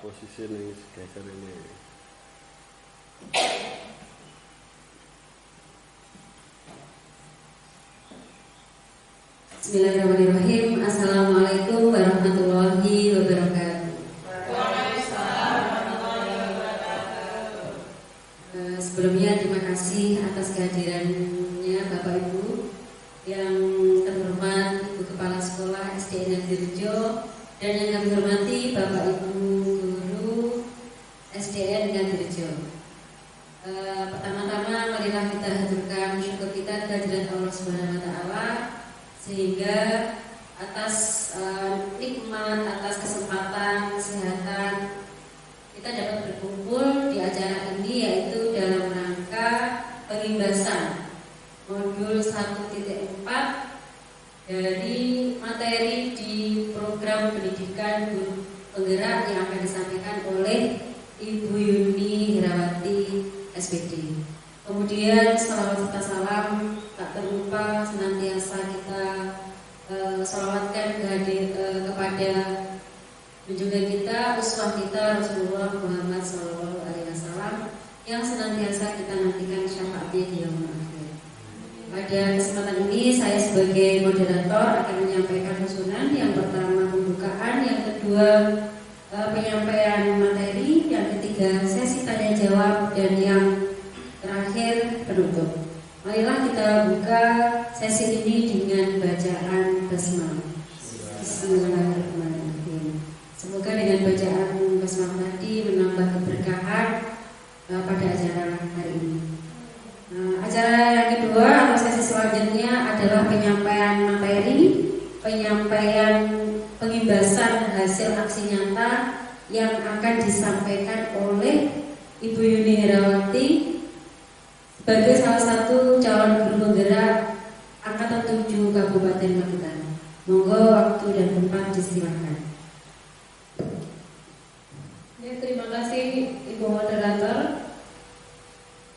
posisi ning geser ini. Bismillahirrahmanirrahim. Assalamualaikum warahmatullahi wabarakatuh. Waalaikumsalam warahmatullahi wabarakatuh. Sebelumnya terima kasih atas kehadirannya Bapak Ibu yang terhormat Ibu Kepala Sekolah SDN Ngadirejo dan yang kami hormati Bapak Ibu Guru SDN Ngadirejo. Pertama-tama marilah kita haturkan syukur kita kehadiran Allah Subhanahu wa taala sehingga atas nikmat, atas kesempatan, kesehatan kita dapat berkumpul di acara ini, yaitu dalam rangka pengimbasan modul 1.4 dari materi di program pendidikan guru penggerak yang akan disampaikan oleh Ibu Yuni Herawati SPD. Kemudian salawat serta salam tak terlupa senantiasa kita salawatkan kepada junjungan kita, uswah kita Rasulullah Muhammad SAW yang senantiasa kita nantikan syafaatnya di yaumul akhir. Pada kesempatan ini saya sebagai moderator akan menyampaikan susunan. Yang pertama pembukaan, yang kedua penyampaian materi, yang ketiga sesi tanya jawab, dan yang terakhir penutup. Marilah kita buka sesi ini dengan bacaan basmalah. Bismillahirrahmanirrahim. Semoga dengan bacaan basmalah tadi menambah keberkahan pada acara hari ini. Acara yang kedua atau sesi selanjutnya adalah penyampaian materi, penyampaian pengimbasan hasil aksi nyata yang akan disampaikan oleh Ibu Yuni Herawati sebagai salah satu calon guru penggerak Angkatan 7 Kabupaten Magetan. Monggo waktu dan tempat disilakan. Ya, terima kasih Ibu Moderator.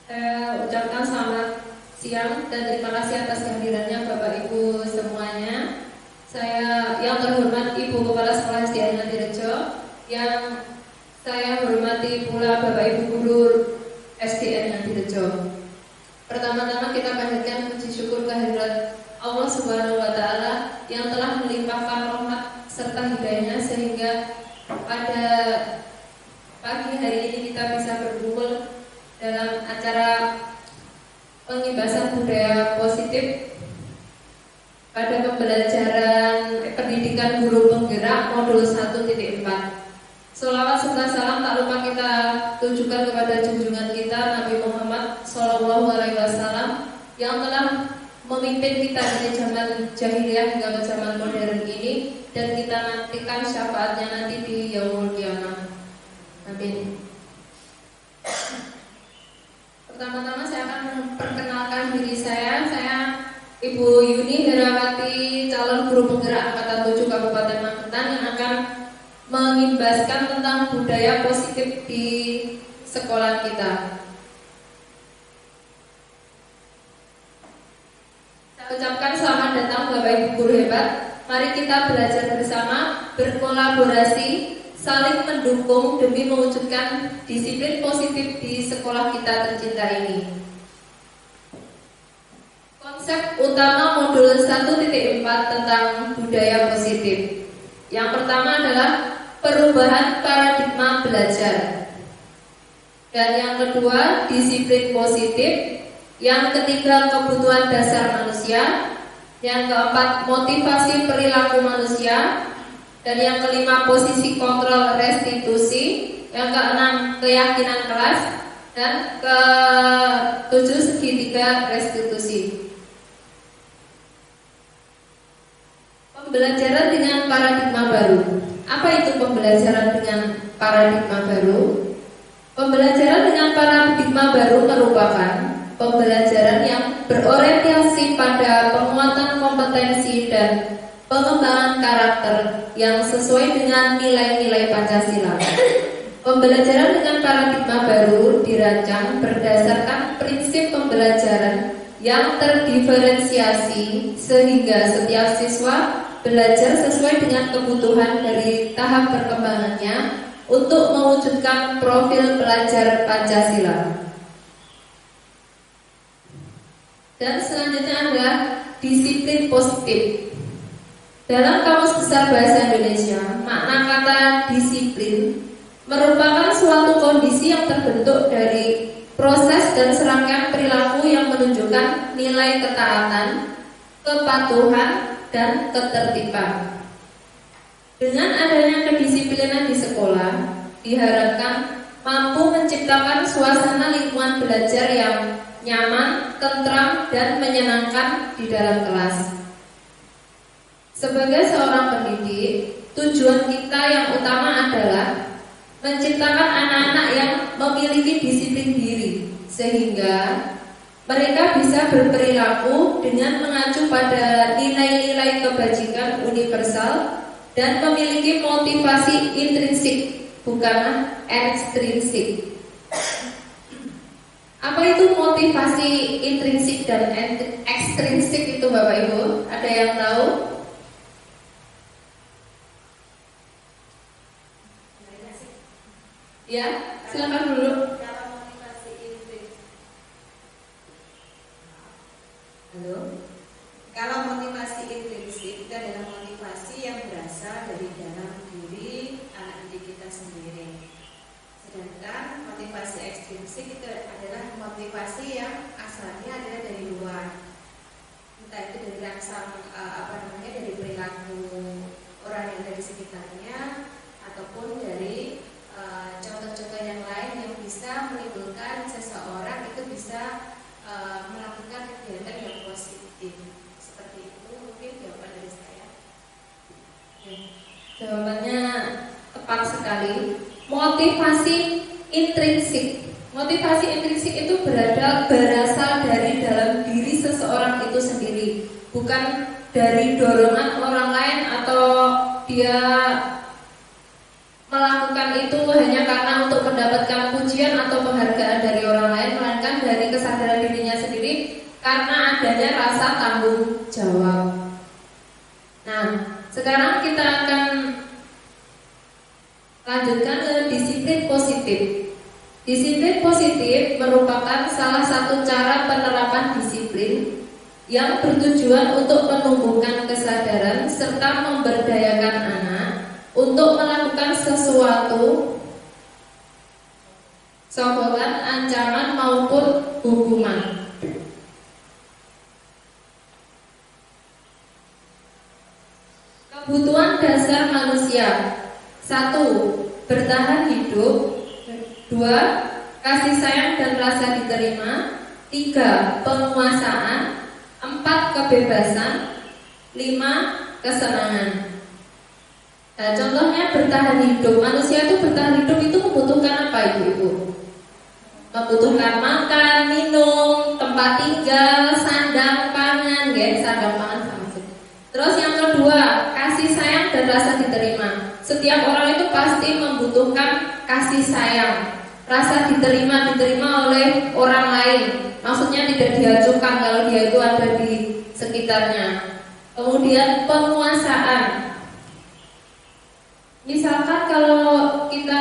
Saya ucapkan selamat siang dan terima kasih atas kehadirannya Bapak Ibu semuanya. Saya yang terhormat Ibu Kepala Sekolah SDN Ngadirejo, yang saya hormati pula Bapak Ibu Guru SDN Ngadirejo. Pertama-tama kita panjatkan puji syukur kehadirat Allah Subhanahu wa taala yang telah melimpahkan rahmat serta hidayahnya sehingga pada pagi hari ini kita bisa berkumpul dalam acara pengimbasan budaya positif pada pembelajaran pendidikan guru penggerak modul 1.4. Sholawat serta salam tak lupa kita tujukan kepada junjungan kita Nabi Muhammad SAW yang telah memimpin kita dari zaman jahiliyah hingga ke zaman modern ini, dan kita nantikan syafaatnya nanti di yaumul qiyamah. Amin. Pertama-tama saya akan memperkenalkan diri saya. Saya Ibu Yuni Herawati, calon guru penggerak Angkatan 7 Kabupaten Magetan yang akan mengimbaskan tentang budaya positif di sekolah kita. Saya ucapkan selamat datang Bapak Ibu guru hebat. Mari kita belajar bersama, berkolaborasi, saling mendukung demi mewujudkan disiplin positif di sekolah kita tercinta ini. Konsep utama modul 1.4 tentang budaya positif. Yang pertama adalah perubahan paradigma belajar. Dan yang kedua, disiplin positif. Yang ketiga, kebutuhan dasar manusia. Yang keempat, motivasi perilaku manusia. Dan yang kelima, posisi kontrol restitusi. Yang keenam, keyakinan kelas. Dan ketujuh, segitiga restitusi. Pembelajaran dengan paradigma baru. Apa itu pembelajaran dengan paradigma baru? Pembelajaran dengan paradigma baru merupakan pembelajaran yang berorientasi pada penguatan kompetensi dan pengembangan karakter yang sesuai dengan nilai-nilai Pancasila. Pembelajaran dengan paradigma baru dirancang berdasarkan prinsip pembelajaran yang terdiferensiasi sehingga setiap siswa belajar sesuai dengan kebutuhan dari tahap perkembangannya untuk mewujudkan profil pelajar Pancasila. Dan selanjutnya adalah disiplin positif. Dalam Kamus Besar Bahasa Indonesia, makna kata disiplin merupakan suatu kondisi yang terbentuk dari proses dan serangkaian perilaku yang menunjukkan nilai ketaatan, kepatuhan, dan ketertiban. Dengan adanya kedisiplinan di sekolah, diharapkan mampu menciptakan suasana lingkungan belajar yang nyaman, tentram, dan menyenangkan di dalam kelas. Sebagai seorang pendidik, tujuan kita yang utama adalah menciptakan anak-anak yang memiliki disiplin diri, sehingga mereka bisa berperilaku dengan mengacu pada nilai-nilai kebajikan universal dan memiliki motivasi intrinsik, bukan ekstrinsik. Apa itu motivasi intrinsik dan ekstrinsik itu Bapak Ibu? Ada yang tahu? Ya, silakan dulu. Halo. Kalau motivasi intrinsik itu adalah motivasi yang berasal dari dalam diri anak didik kita sendiri. Sedangkan motivasi ekstrinsik itu adalah motivasi yang asalnya adalah dari luar. Entah itu dari rangsang dari perilaku orang yang ada di sekitarnya ataupun dari contoh-contoh yang lain yang bisa menimbulkan seseorang itu bisa melakukan kegiatan yang positif. Seperti itu mungkin jawaban dari saya. Jawabannya tepat sekali. Motivasi intrinsik. Motivasi intrinsik itu berasal dari dalam diri seseorang itu sendiri, bukan dari dorongan orang lain atau dia melakukan itu hanya karena untuk mendapatkan pujian atau penghargaan dari orang lain, melainkan dari kesadaran dirinya sendiri karena adanya rasa tanggung jawab. Nah, sekarang kita akan lanjutkan ke disiplin positif. Disiplin positif merupakan salah satu cara penerapan disiplin yang bertujuan untuk menumbuhkan kesadaran serta memberdayakan anak untuk melakukan sesuatu, sokongan, ancaman maupun hukuman. Kebutuhan dasar manusia: 1. Bertahan hidup. 2. Kasih sayang dan rasa diterima. 3. Penguasaan. 4. Kebebasan. 5. Kesenangan. Nah, contohnya bertahan hidup. Manusia itu bertahan hidup itu membutuhkan apa Ibu-ibu? Membutuhkan makan, minum, tempat tinggal, sandang, pangan, ya, sandang, pangan sama saja. Terus yang kedua, kasih sayang dan rasa diterima. Setiap orang itu pasti membutuhkan kasih sayang, rasa diterima oleh orang lain. Maksudnya tidak diajukan kalau dia itu ada di sekitarnya. Kemudian penguasaan. Misalkan kalau kita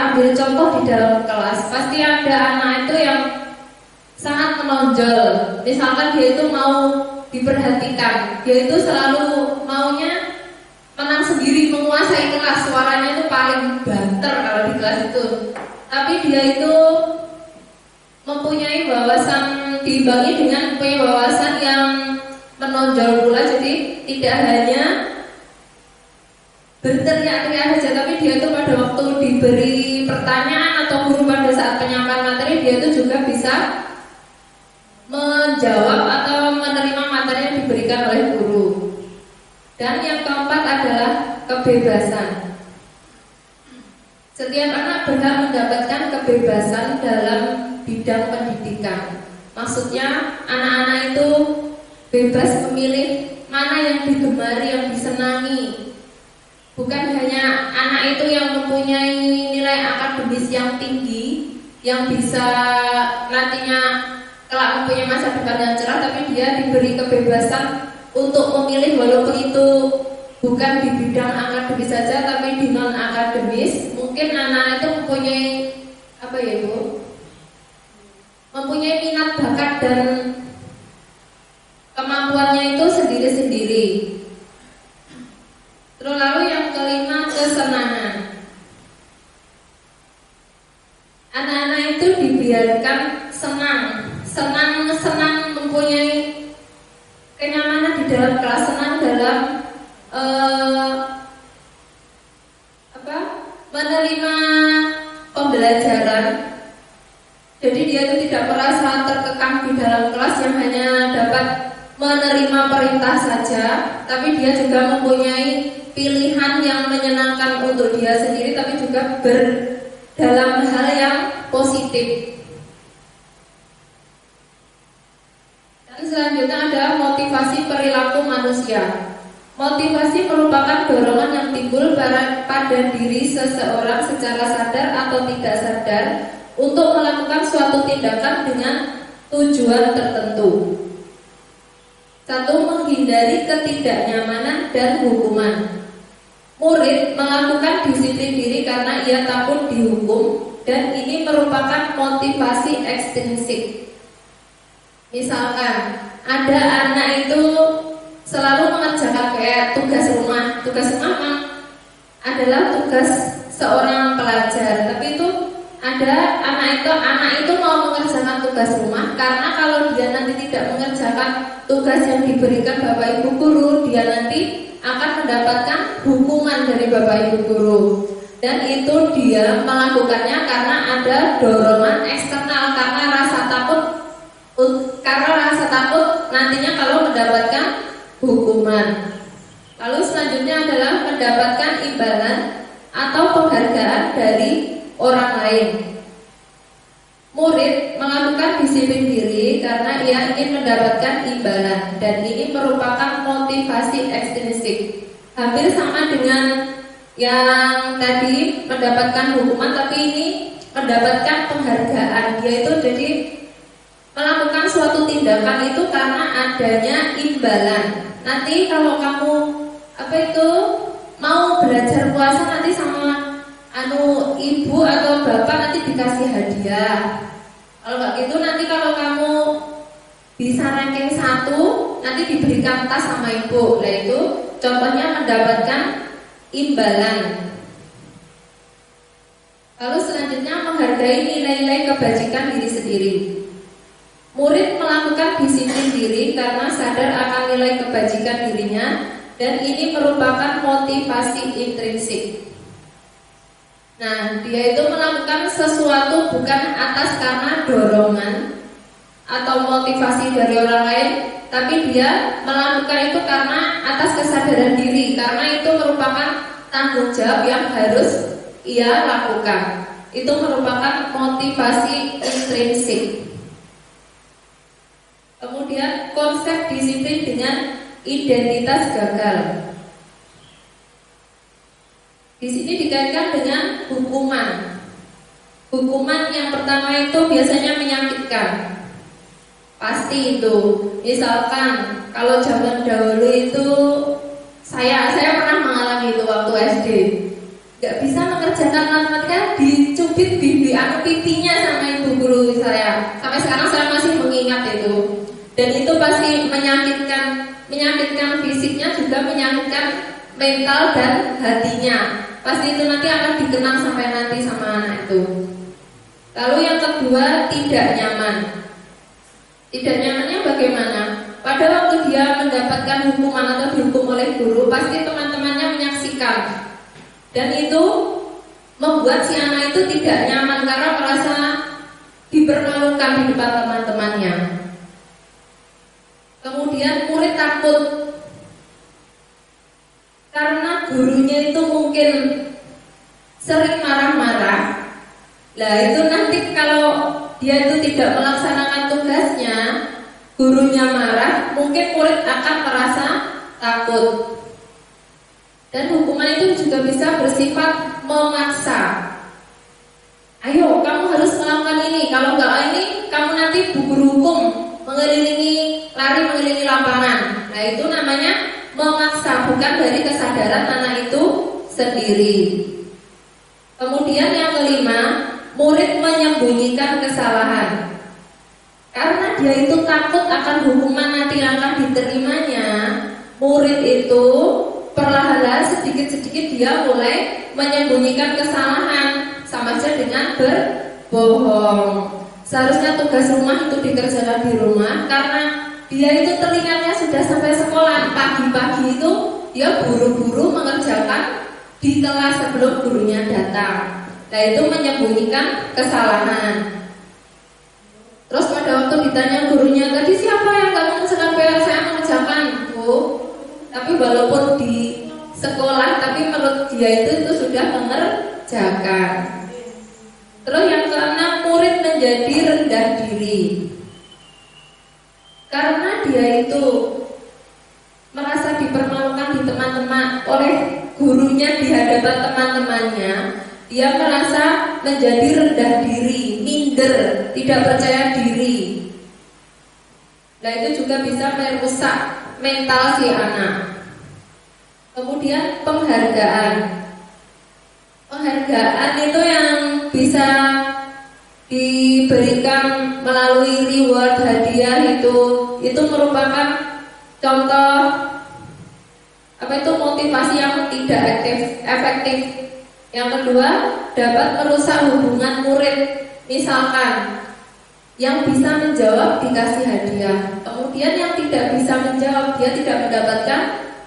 ambil contoh di dalam kelas, pasti ada anak itu yang sangat menonjol. Misalkan dia itu mau diperhatikan, dia itu selalu maunya menang sendiri, menguasai kelas, suaranya itu paling banter kalau di kelas itu. Tapi dia itu mempunyai wawasan, diimbangi dengan mempunyai wawasan yang menonjol pula. Jadi tidak hanya berteriak-teriak saja, tapi dia itu pada waktu diberi pertanyaan atau guru pada saat penyampaian materi, dia itu juga bisa menjawab atau menerima materi yang diberikan oleh guru. Dan yang keempat adalah kebebasan. Setiap anak berhak mendapatkan kebebasan dalam bidang pendidikan. Maksudnya anak-anak itu bebas memilih mana yang digemari, yang disenangi. Bukan hanya anak itu yang mempunyai nilai akademis yang tinggi, yang bisa nantinya kelak mempunyai masa depan yang cerah, tapi dia diberi kebebasan untuk memilih walaupun itu bukan di bidang akademis saja, tapi di non akademis. Mungkin Mungkin anak itu mempunyai apa ya Bu? Mempunyai minat bakat dan kemampuannya itu sendiri-sendiri. Terus lalu yang kelima, kesenangan. Anak-anak itu dibiarkan senang mempunyai kenyamanan di dalam kelas, senang dalam menerima pembelajaran. Jadi dia itu tidak merasa terkekang di dalam kelas yang hanya dapat menerima perintah saja, tapi dia juga mempunyai pilihan yang menyenangkan untuk dia sendiri, tapi juga dalam hal yang positif. Dan selanjutnya ada motivasi perilaku manusia. Motivasi merupakan dorongan yang timbul pada diri seseorang secara sadar atau tidak sadar untuk melakukan suatu tindakan dengan tujuan tertentu. 1. Menghindari ketidaknyamanan dan hukuman. Murid melakukan disiplin diri karena ia takut dihukum, dan ini merupakan motivasi ekstrinsik. Misalkan ada anak itu selalu mengerjakan kayak tugas rumah. Tugas rumah adalah tugas seorang pelajar, tapi itu ada anak itu mau mengerjakan tugas rumah karena kalau dia nanti tidak mengerjakan tugas yang diberikan Bapak Ibu guru, dia nanti akan mendapatkan hukuman dari Bapak Ibu guru. Dan itu dia melakukannya karena ada dorongan eksternal, karena rasa takut nantinya kalau mendapatkan hukuman. Lalu selanjutnya adalah mendapatkan imbalan atau penghargaan dari orang lain. Murid melakukan disiplin diri karena ia ingin mendapatkan imbalan, dan ini merupakan motivasi ekstrinsik. Hampir sama dengan yang tadi mendapatkan hukuman, tapi ini mendapatkan penghargaan. Dia itu jadi melakukan suatu tindakan itu karena adanya imbalan. Nanti kalau kamu mau belajar puasa nanti sama ibu atau bapak nanti dikasih hadiah. Kalau nggak gitu nanti kalau kamu bisa ranking 1 nanti diberikan tas sama ibu. Nah itu contohnya mendapatkan imbalan. Lalu selanjutnya menghargai nilai-nilai kebajikan diri sendiri. Murid melakukan disiplin diri karena sadar akan nilai kebajikan dirinya, dan ini merupakan motivasi intrinsik. Nah, dia itu melakukan sesuatu bukan atas karena dorongan atau motivasi dari orang lain, tapi dia melakukan itu karena atas kesadaran diri, karena itu merupakan tanggung jawab yang harus ia lakukan. Itu merupakan motivasi intrinsik. Kemudian konsep disiplin dengan identitas gagal. Di sini dikaitkan dengan hukuman. Hukuman yang pertama itu biasanya menyakitkan. Pasti itu. Misalkan kalau zaman dahulu itu saya pernah mengalami itu waktu SD. Gak bisa mengerjakan matematika, dicubit pipinya sama ibu guru saya. Sampai sekarang saya masih mengingat itu. Dan itu pasti menyakitkan fisiknya, juga menyakitkan mental dan hatinya. Pasti itu nanti akan dikenang sampai nanti sama anak itu. Lalu yang kedua, tidak nyaman. Tidak nyamannya bagaimana? Pada waktu dia mendapatkan hukuman atau dihukum oleh guru, pasti teman-temannya menyaksikan. Dan itu membuat si anak itu tidak nyaman karena merasa dipermalukan di depan teman-temannya. Kemudian murid takut karena gurunya itu mungkin sering marah-marah. Nah itu nanti kalau dia itu tidak melaksanakan tugasnya, gurunya marah, mungkin murid akan merasa takut. Dan hukuman itu juga bisa bersifat memaksa. Ayo kamu harus melakukan ini, kalau enggak ini kamu nanti guru hukum lari mengelilingi lapangan. Nah itu namanya memaksa, bukan dari kesadaran anak itu sendiri. Kemudian yang kelima, murid menyembunyikan kesalahan. Karena dia itu takut akan hukuman nanti yang akan diterimanya, murid itu perlahan-lahan sedikit-sedikit dia mulai menyembunyikan kesalahan, sama saja dengan berbohong. Seharusnya tugas rumah itu dikerjakan di rumah, karena dia itu teringatnya sudah sampai sekolah. Pagi-pagi itu dia buru-buru mengerjakan di kelas sebelum gurunya datang. Nah, itu menyembunyikan kesalahan. Terus pada waktu ditanya gurunya, tadi siapa yang gak mengerjakan PR? Saya mengerjakan, Bu. Tapi walaupun di sekolah, tapi menurut dia itu sudah mengerjakan. Terus yang keenam, murid menjadi rendah diri. Karena dia itu merasa dipermalukan di teman-teman oleh gurunya di hadapan teman-temannya, dia merasa menjadi rendah diri, minder, tidak percaya diri. Nah, itu juga bisa merusak mental si anak. Kemudian penghargaan. Penghargaan itu yang bisa diberikan melalui reward, hadiah, itu merupakan contoh motivasi yang tidak efektif. Yang kedua, dapat merusak hubungan murid. Misalkan yang bisa menjawab dikasih hadiah, kemudian yang tidak bisa menjawab dia tidak mendapatkan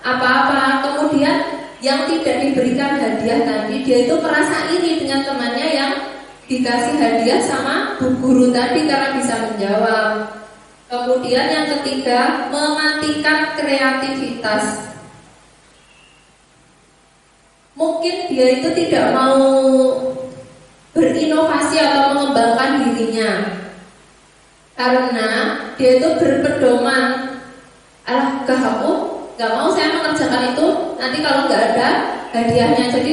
apa-apa. Kemudian yang tidak diberikan hadiah tadi, dia itu merasa iri dengan temannya yang dikasih hadiah sama bu guru tadi karena bisa menjawab. Kemudian yang ketiga, mematikan kreativitas. Mungkin dia itu tidak mau berinovasi atau mengembangkan dirinya, karena dia itu berpedoman, aku gak mau saya mengerjakan itu, nanti kalau gak ada hadiahnya. Jadi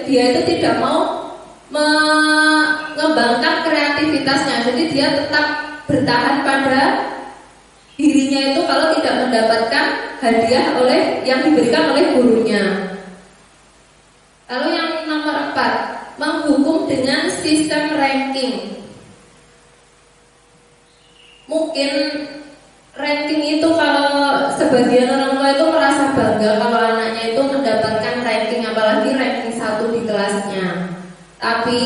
dia itu tidak mau mengembangkan kreativitasnya. Jadi dia tetap bertahan pada dirinya itu kalau tidak mendapatkan hadiah yang diberikan oleh gurunya. Lalu yang nomor 4, menghukum dengan sistem ranking. Mungkin ranking itu kalau sebagian orang tua itu merasa bangga kalau anaknya itu mendapatkan ranking, apalagi ranking 1 di kelasnya. Tapi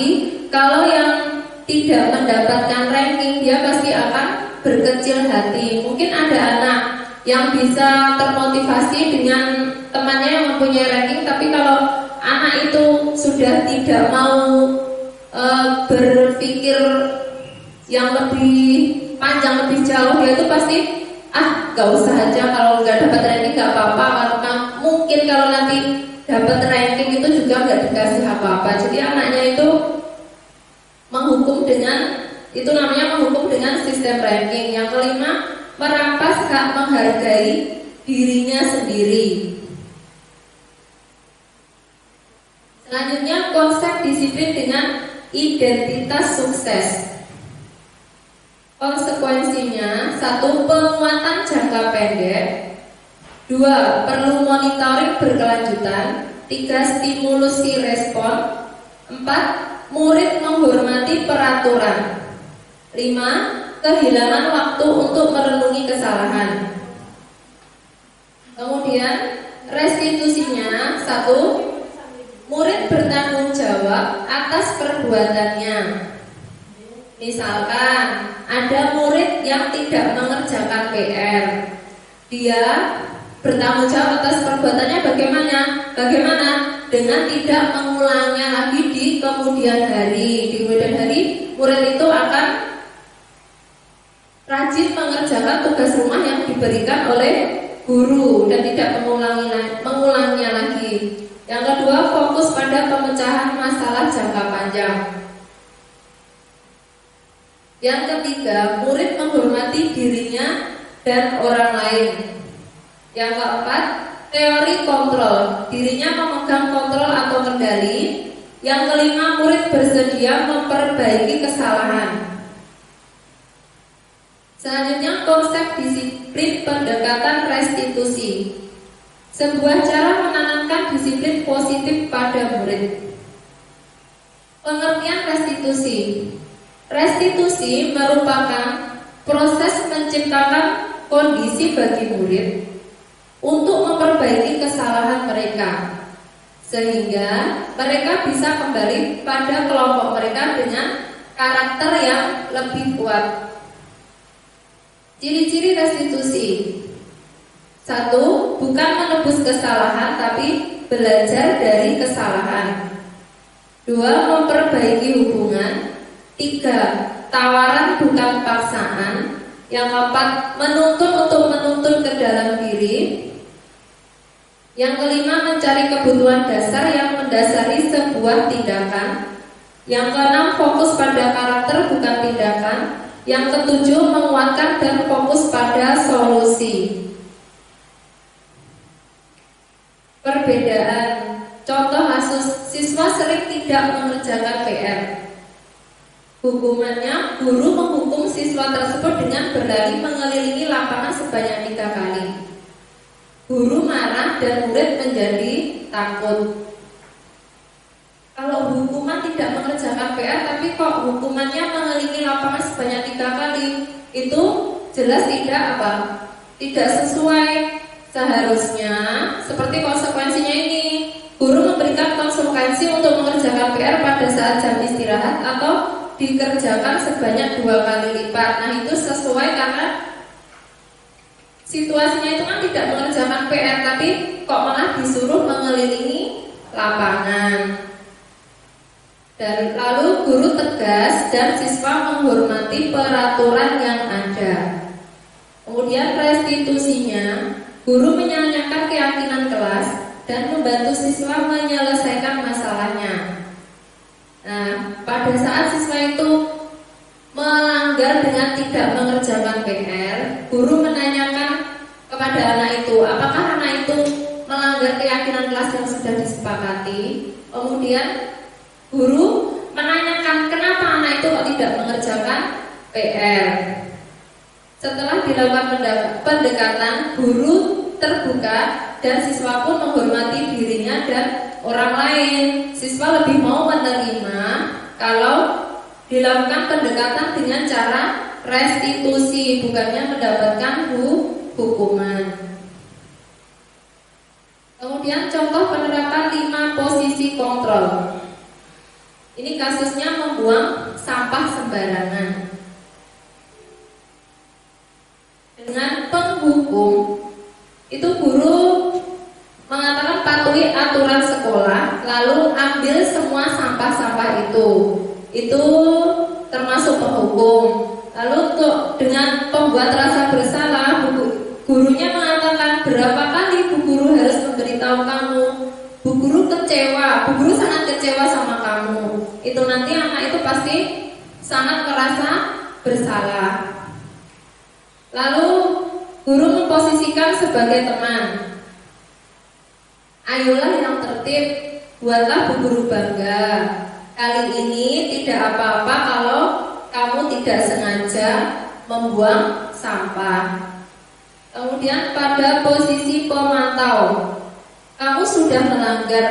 kalau yang tidak mendapatkan ranking, dia pasti akan berkecil hati. Mungkin ada anak yang bisa termotivasi dengan temannya yang mempunyai ranking, tapi kalau anak itu sudah tidak mau berpikir yang lebih panjang, lebih jauh, dia itu pasti gak usah aja, kalau nggak dapat ranking gak apa-apa. Karena mungkin kalau nanti dapat ranking itu juga nggak dikasih apa-apa. Jadi anaknya itu namanya menghukum dengan sistem ranking. Yang kelima, merampas hak menghargai dirinya sendiri. Selanjutnya, konsep disiplin dengan identitas sukses. Konsekuensinya, 1. Penguatan jangka pendek. 2. Perlu monitoring berkelanjutan. 3. Stimulusi respon. 4. Murid menghormati peraturan. 5. Kehilangan waktu untuk merenungi kesalahan. Kemudian restitusinya, 1. Murid bertanggung jawab atas perbuatannya. Misalkan ada murid yang tidak mengerjakan PR, dia bertanggung jawab atas perbuatannya bagaimana? Dengan tidak mengulangnya lagi di kemudian hari. Di kemudian hari murid itu akan rajin mengerjakan tugas rumah yang diberikan oleh guru dan tidak mengulangnya lagi. Yang kedua, fokus pada pemecahan masalah jangka panjang. Yang ketiga, murid menghormati dirinya dan orang lain. Yang keempat, teori kontrol. Dirinya memegang kontrol atau kendali. Yang kelima, murid bersedia memperbaiki kesalahan. Selanjutnya, konsep disiplin pendekatan restitusi. Sebuah cara menanamkan disiplin positif pada murid. Pengertian restitusi. Restitusi merupakan proses menciptakan kondisi bagi murid untuk memperbaiki kesalahan mereka, sehingga mereka bisa kembali pada kelompok mereka dengan karakter yang lebih kuat. Ciri-ciri restitusi. 1. Bukan menebus kesalahan, tapi belajar dari kesalahan. 2. Memperbaiki hubungan. 3. Tawaran bukan paksaan. Yang 4. Menuntun untuk menuntun ke dalam diri. Yang 5. Mencari kebutuhan dasar yang mendasari sebuah tindakan. Yang 6. Fokus pada karakter bukan tindakan. Yang 7. Menguatkan dan fokus pada solusi. Perbedaan. Contoh kasus, siswa sering tidak mengerjakan PR. Hukumannya, guru menghukum siswa tersebut dengan berlari mengelilingi lapangan sebanyak 3 kali. Guru marah dan murid menjadi takut. Kalau hukuman tidak mengerjakan PR, tapi kok hukumannya mengelilingi lapangan sebanyak 3 kali, itu jelas tidak tidak sesuai. Seharusnya seperti konsekuensinya ini, guru memberikan konsekuensi untuk mengerjakan PR pada saat jam istirahat atau dikerjakan sebanyak 2 kali lipat. Nah, itu sesuai karena situasinya itu kan tidak mengerjakan PR, tapi kok malah disuruh mengelilingi lapangan. Dan lalu guru tegas dan siswa menghormati peraturan yang ada. Kemudian restitusinya, guru menyanyikan keyakinan kelas dan membantu siswa menyelesaikan masalahnya. Nah, pada saat siswa itu melanggar dengan tidak mengerjakan PR, guru menanyakan kepada anak itu, apakah anak itu melanggar keyakinan kelas yang sudah disepakati. Kemudian guru menanyakan kenapa anak itu tidak mengerjakan PR. Setelah dilakukan pendekatan, guru terbuka dan siswa pun menghormati dirinya dan orang lain. Siswa lebih mau menerima kalau dilakukan pendekatan dengan cara restitusi, bukannya mendapatkan hukuman. Kemudian contoh penerapan 5 posisi kontrol. Ini kasusnya membuang sampah sembarangan. Dengan penghukum, itu guru mengatakan patuhi aturan sekolah, lalu ambil semua sampah-sampah itu. Itu termasuk penghukum. Lalu untuk dengan pembuat rasa bersalah, gurunya mengatakan berapa kali bu guru harus memberitahu kamu. Bu guru kecewa, bu guru sangat kecewa sama kamu. Itu nanti anak itu pasti sangat merasa bersalah. Lalu guru memposisikan sebagai teman. Ayolah yang tertib, buatlah bu guru bangga. Kali ini tidak apa-apa kalau kamu tidak sengaja membuang sampah. Kemudian pada posisi pemantau, kamu sudah melanggar.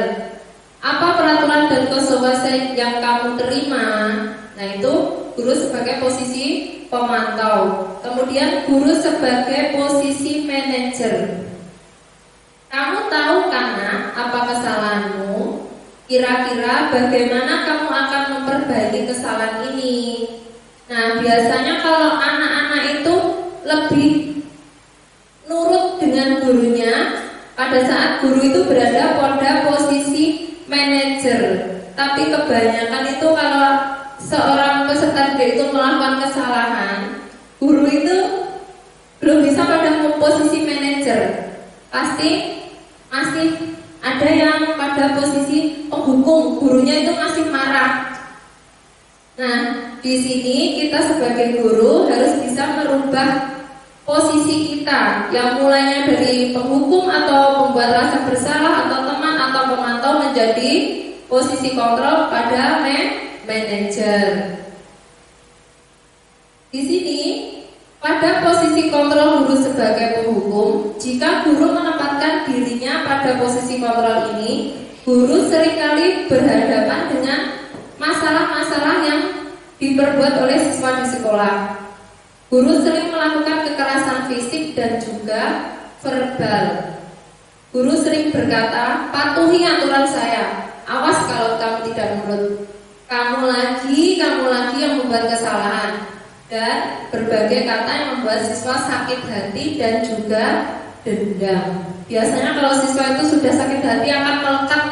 Apa peraturan dan konsekuensi yang kamu terima? Nah, itu guru sebagai posisi pemantau. Kemudian guru sebagai posisi manajer. Kamu tahu karena apa kesalahanmu? Kira-kira bagaimana kamu akan memperbaiki kesalahan ini? Nah, biasanya kalau anak-anak itu lebih nurut dengan gurunya pada saat guru itu berada pada posisi manajer. Tapi kebanyakan itu kalau seorang peserta didik itu melakukan kesalahan, guru itu belum bisa pada posisi manajer. Pasti masih ada yang pada posisi penghukum, gurunya itu masih marah. Nah, di sini kita sebagai guru harus bisa merubah posisi kita yang mulainya dari penghukum atau pembuat rasa bersalah atau teman atau pemantau menjadi posisi kontrol pada manajer. Di sini pada posisi kontrol guru sebagai penghukum, jika guru menempatkan dirinya pada posisi kontrol ini, guru seringkali berhadapan dengan masalah-masalah yang diperbuat oleh siswa di sekolah. Guru sering melakukan kekerasan fisik dan juga verbal. Guru sering berkata, patuhi aturan saya, awas kalau kamu tidak nurut. Kamu lagi yang membuat kesalahan. Dan berbagai kata yang membuat siswa sakit hati dan juga dendam. Biasanya kalau siswa itu sudah sakit hati akan melekat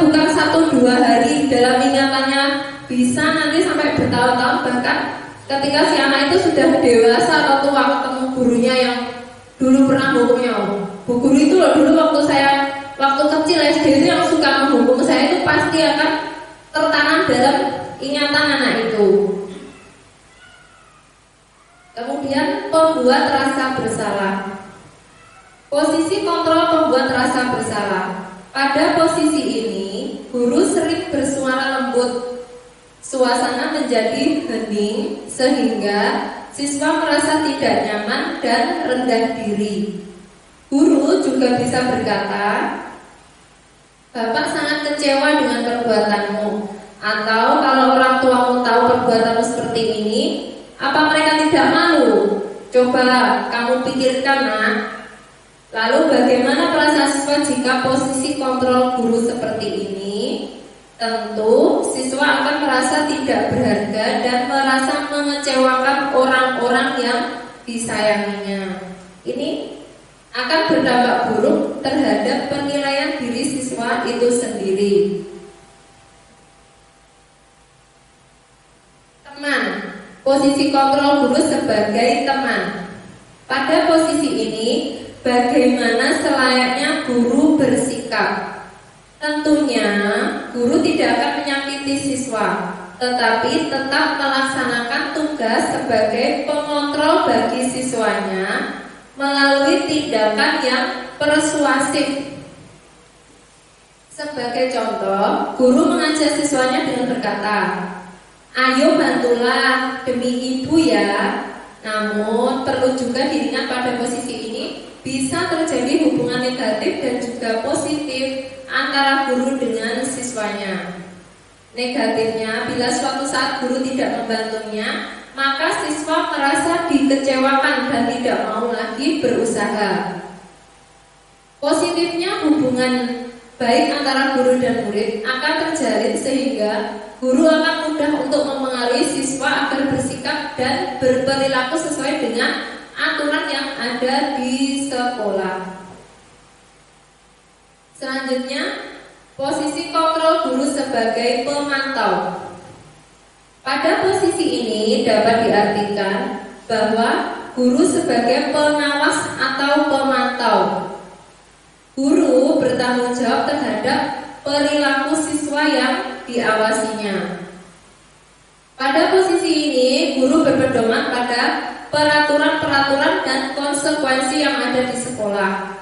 bukan 1-2 hari dalam ingatannya, bisa nanti sampai bertahun-tahun. Bahkan ketika si anak itu sudah dewasa atau tua ketemu gurunya yang dulu pernah menghukumnya. Bu guru itu loh dulu waktu kecil SD itu yang suka menghukum saya, itu pasti akan tertanam dalam ingatan anak itu. Kemudian pembuat rasa bersalah. Posisi kontrol pembuat rasa bersalah. Pada posisi ini, guru sering bersuara lembut. Suasana menjadi hening sehingga siswa merasa tidak nyaman dan rendah diri. Guru juga bisa berkata, Bapak sangat kecewa dengan perbuatanmu. Atau kalau orang tuamu tahu perbuatanmu seperti ini, apa mereka tidak malu? Coba kamu pikirkan, nak. Lalu bagaimana perasaan siswa jika posisi kontrol guru seperti ini? Tentu siswa akan merasa tidak berharga dan merasa mengecewakan orang-orang yang disayanginya. Ini akan berdampak buruk terhadap penilaian diri siswa itu sendiri. Teman, posisi kontrol guru sebagai teman. Pada posisi ini, bagaimana selayaknya guru bersikap? Tentunya guru tidak akan menyakiti siswa, tetapi tetap melaksanakan tugas sebagai pengontrol bagi siswanya melalui tindakan yang persuasif. Sebagai contoh, guru mengajak siswanya dengan berkata, ayo bantulah demi ibu ya. Namun perlu juga diingat pada posisi ini bisa terjadi hubungan negatif dan juga positif antara guru dengan siswanya. Negatifnya, bila suatu saat guru tidak membantunya, maka siswa merasa dikecewakan dan tidak mau lagi berusaha. Positifnya, hubungan baik antara guru dan murid akan terjalin sehingga guru akan mudah untuk mempengaruhi siswa agar bersikap dan berperilaku sesuai dengan aturan yang ada di sekolah. Selanjutnya, posisi kontrol guru sebagai pemantau. Pada posisi ini dapat diartikan bahwa guru sebagai pengawas atau pemantau. Guru bertanggung jawab terhadap perilaku siswa yang diawasinya. Pada posisi ini, guru berpedoman pada peraturan-peraturan dan konsekuensi yang ada di sekolah.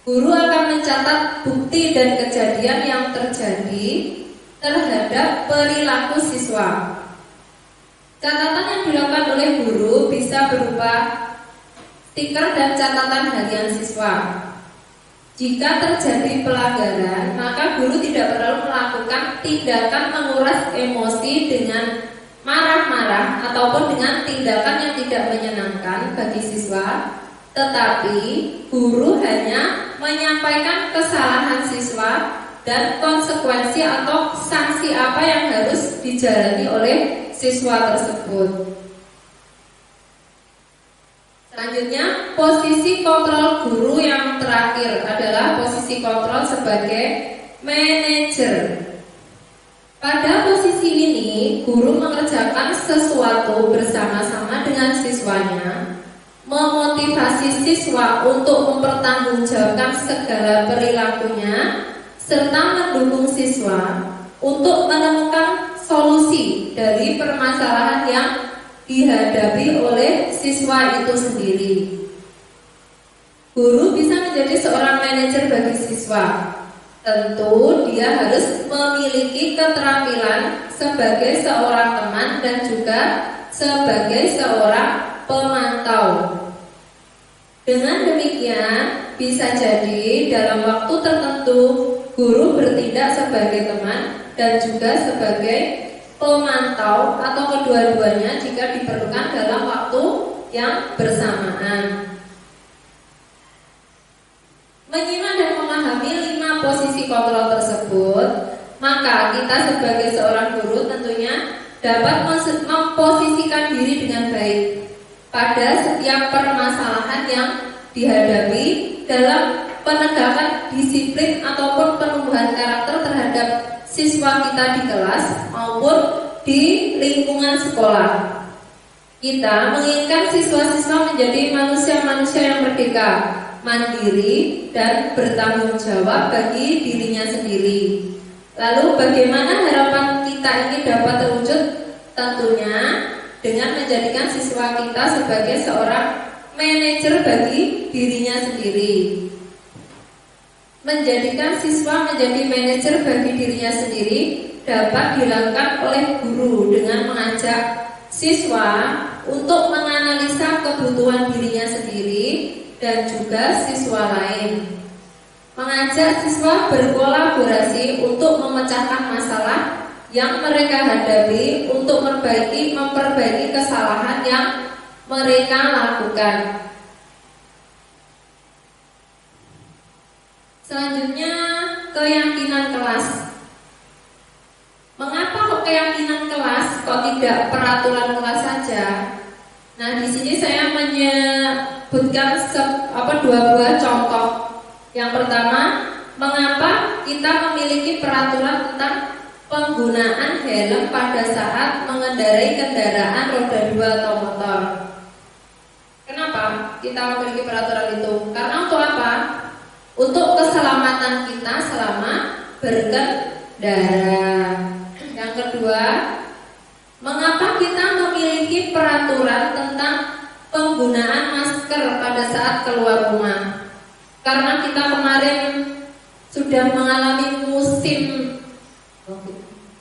Guru akan mencatat bukti dan kejadian yang terjadi terhadap perilaku siswa. Catatan yang dilakukan oleh guru bisa berupa stiker dan catatan harian siswa. Jika terjadi pelanggaran, maka guru tidak perlu melakukan tindakan menguras emosi dengan marah-marah ataupun dengan tindakan yang tidak menyenangkan bagi siswa, tetapi guru hanya menyampaikan kesalahan siswa dan konsekuensi atau sanksi apa yang harus dijalani oleh siswa tersebut. Selanjutnya, posisi kontrol guru yang terakhir adalah posisi kontrol sebagai manajer. Pada posisi ini, guru mengerjakan sesuatu bersama-sama dengan siswanya, memotivasi siswa untuk mempertanggungjawabkan segala perilakunya, serta mendukung siswa untuk menemukan solusi dari permasalahan yang dihadapi oleh siswa itu sendiri. Guru bisa menjadi seorang manajer bagi siswa. Tentu dia harus memiliki keterampilan sebagai seorang teman dan juga sebagai seorang pemantau. Dengan demikian, bisa jadi dalam waktu tertentu guru bertindak sebagai teman dan juga sebagai pemantau atau kedua-duanya jika diperlukan dalam waktu yang bersamaan. Menyimak dan memahami 5 posisi kontrol tersebut, maka kita sebagai seorang guru tentunya dapat memposisikan diri dengan baik pada setiap permasalahan yang dihadapi dalam penegakan disiplin ataupun penumbuhan karakter terhadap siswa kita di kelas maupun di lingkungan sekolah. Kita menginginkan siswa-siswa menjadi manusia-manusia yang merdeka, mandiri, dan bertanggung jawab bagi dirinya sendiri. Lalu bagaimana harapan kita ini dapat terwujud? Tentunya dengan menjadikan siswa kita sebagai seorang manajer bagi dirinya sendiri. Menjadikan siswa menjadi manajer bagi dirinya sendiri dapat dilakukan oleh guru dengan mengajak siswa untuk menganalisa kebutuhan dirinya sendiri dan juga siswa lain. Mengajak siswa berkolaborasi untuk memecahkan masalah yang mereka hadapi untuk memperbaiki kesalahan yang mereka lakukan. Selanjutnya, keyakinan kelas. Mengapa kok keyakinan kelas, kok tidak peraturan kelas saja? Nah, di sini saya menyebutkan 2 buah contoh. Yang pertama, mengapa kita memiliki peraturan tentang penggunaan helm pada saat mengendarai kendaraan roda 2 atau motor? Kenapa kita memiliki peraturan itu? Karena untuk apa? Untuk keselamatan kita selama berkendara. Yang kedua, mengapa kita memiliki peraturan tentang penggunaan masker pada saat keluar rumah? Karena kita kemarin sudah mengalami musim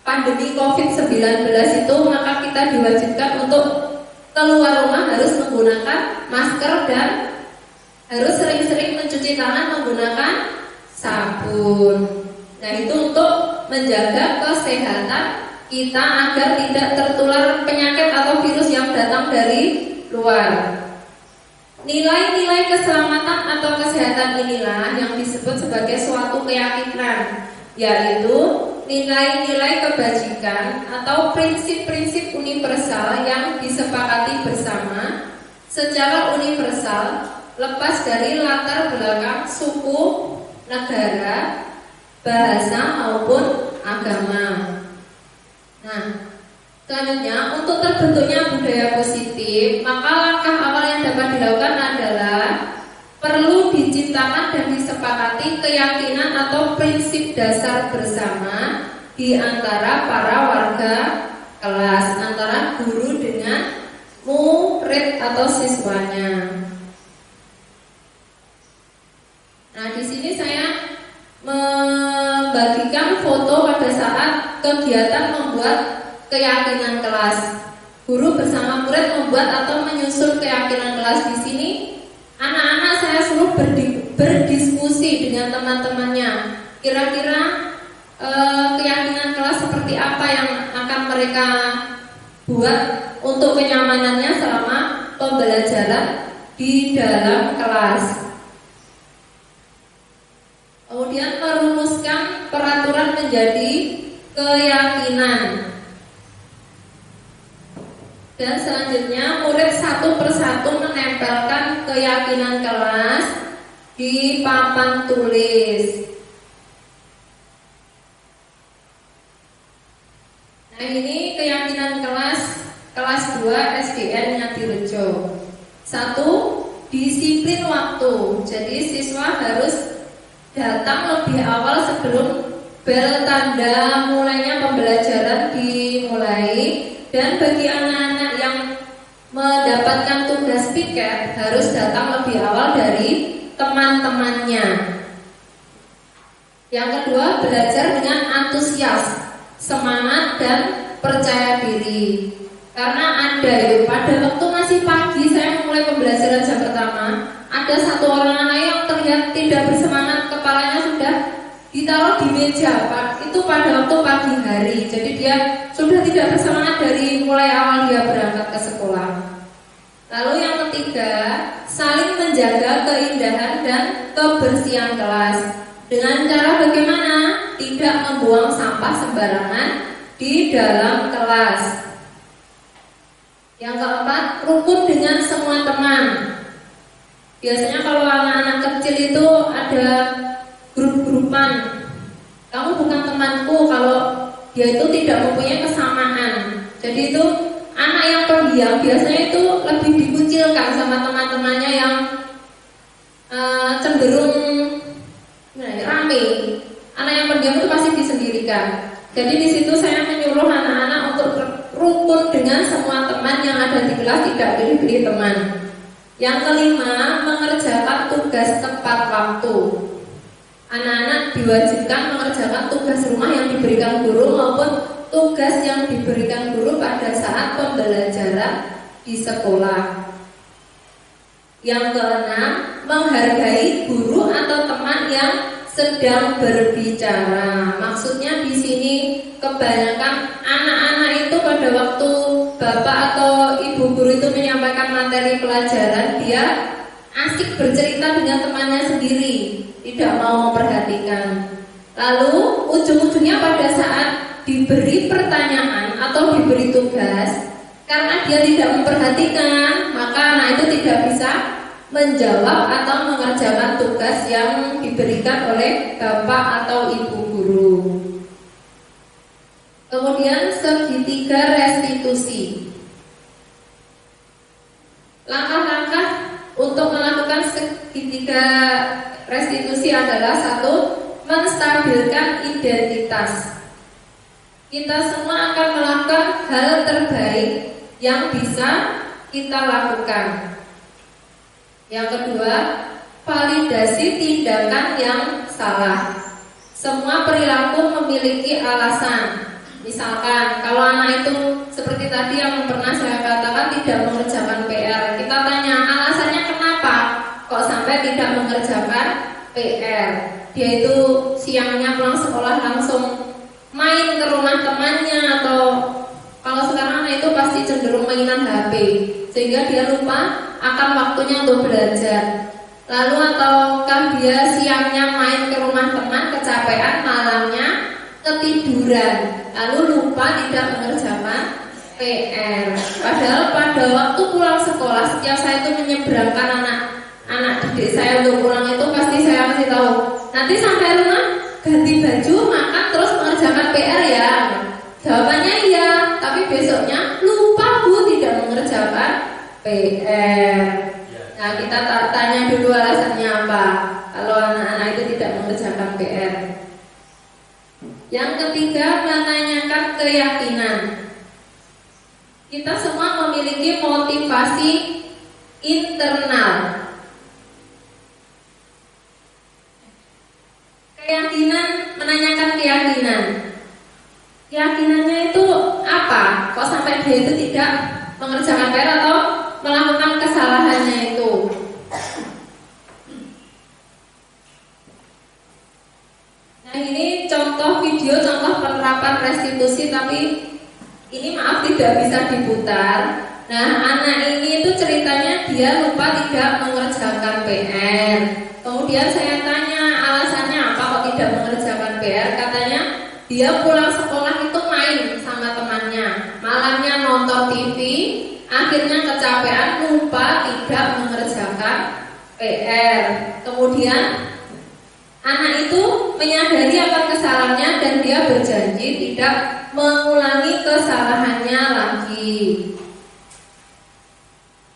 pandemi COVID-19 itu, maka kita diwajibkan untuk keluar rumah harus menggunakan masker dan harus sering-sering mencuci tangan menggunakan sabun. Nah, itu untuk menjaga kesehatan kita agar tidak tertular penyakit atau virus yang datang dari luar. Nilai-nilai keselamatan atau kesehatan inilah yang disebut sebagai suatu keyakinan, yaitu nilai-nilai kebajikan atau prinsip-prinsip universal yang disepakati bersama secara universal, lepas dari latar belakang suku, negara, bahasa maupun agama. Nah, selanjutnya, untuk terbentuknya budaya positif, maka langkah awal yang dapat dilakukan adalah perlu diciptakan dan disepakati keyakinan atau prinsip dasar bersama di antara para warga kelas, antara guru dengan murid atau siswanya. Nah, di sini saya membagikan foto pada saat kegiatan membuat keyakinan kelas. Guru bersama murid membuat atau menyusun keyakinan kelas. Di sini anak-anak saya suruh berdiskusi dengan teman-temannya. Kira-kira keyakinan kelas seperti apa yang akan mereka buat untuk kenyamanannya selama pembelajaran di dalam kelas. Kemudian merumuskan peraturan menjadi keyakinan. Dan selanjutnya murid satu persatu menempelkan keyakinan kelas di papan tulis. Nah, ini keyakinan kelas 2 SDN Ngadirejo. 1. Disiplin waktu. Jadi siswa harus datang lebih awal sebelum bel tanda mulainya pembelajaran dimulai. Dan bagi anak-anak yang mendapatkan tugas piket harus datang lebih awal dari teman-temannya. Yang kedua, belajar dengan antusias, semangat dan percaya diri. Karena ada pada waktu masih pagi saya memulai pembelajaran jam pertama, ada satu orang anak yang terlihat tidak bersemangat, kepalanya sudah ditaruh di meja itu pada waktu pagi hari. Jadi dia sudah tidak bersemangat dari mulai awal dia berangkat ke sekolah. Lalu yang ketiga, saling menjaga keindahan dan kebersihan kelas. Dengan cara bagaimana? Tidak membuang sampah sembarangan di dalam kelas. Yang keempat, rukun dengan semua teman. Biasanya kalau anak-anak kecil itu ada grup-grupan. Kamu bukan temanku kalau dia itu tidak mempunyai kesamaan. Jadi itu anak yang pendiam biasanya itu lebih dikucilkan sama teman-temannya yang cenderung rame. Anak yang pendiam itu pasti disendirikan. Jadi di situ saya menyuruh anak-anak untuk rukun dengan semua teman yang ada di kelas, tidak pilih-pilih teman. Yang kelima, mengerjakan tugas tepat waktu. Anak-anak diwajibkan mengerjakan tugas rumah yang diberikan guru maupun tugas yang diberikan guru pada saat pembelajaran di sekolah. Yang keenam, menghargai guru atau teman yang sedang berbicara. Maksudnya di sini kebanyakan anak-anak itu pada waktu bapak atau ibu guru itu menyampaikan materi pelajaran, dia asik bercerita dengan temannya sendiri, tidak mau memperhatikan. Lalu ujung-ujungnya pada saat diberi pertanyaan atau diberi tugas, karena dia tidak memperhatikan, maka anak itu tidak bisa menjawab atau mengerjakan tugas yang diberikan oleh bapak atau ibu guru. Kemudian segitiga restitusi. Langkah-langkah untuk melakukan segitiga restitusi adalah satu, menstabilkan identitas. Kita semua akan melakukan hal terbaik yang bisa kita lakukan. Yang kedua, validasi tindakan yang salah. Semua perilaku memiliki alasan. Misalkan kalau anak itu seperti tadi yang pernah saya katakan tidak mengerjakan PR, kita tanya alasannya kenapa kok sampai tidak mengerjakan PR. Dia itu siangnya pulang sekolah langsung main ke rumah temannya, atau kalau sekarang anak itu pasti cenderung mainan HP, sehingga dia lupa akan waktunya untuk belajar. Lalu ataukah dia siangnya main ke rumah teman, kecapean, malamnya ketiduran, lalu lupa tidak mengerjakan PR. Padahal pada waktu pulang sekolah, setiap saya itu menyeberangkan anak didik saya untuk pulang itu pasti saya kasih tahu, nanti sampai rumah ganti baju, makan, terus mengerjakan PR ya. Jawabannya iya, tapi besoknya lupa Bu, tidak mengerjakan PR. Nah, kita tanya dulu alasannya apa kalau anak-anak itu tidak mengerjakan PR. Yang ketiga, menanyakan keyakinan. Kita semua memiliki motivasi internal. Keyakinan, menanyakan keyakinan. Keyakinannya itu apa? Kok sampai dia itu tidak mengerjakan PR atau melakukan kesalahannya itu? Nah, ini contoh video, contoh penerapan restitusi, tapi ini maaf tidak bisa diputar. Nah, anak ini itu ceritanya dia lupa tidak mengerjakan PR. Kemudian saya tanya alasannya apa kok tidak mengerjakan PR. Katanya dia pulang sekolah itu main sama temannya, malamnya nonton TV, akhirnya kecapean, lupa tidak mengerjakan PR. Kemudian anak itu menyadari akan kesalahannya dan dia berjanji tidak mengulangi kesalahannya lagi.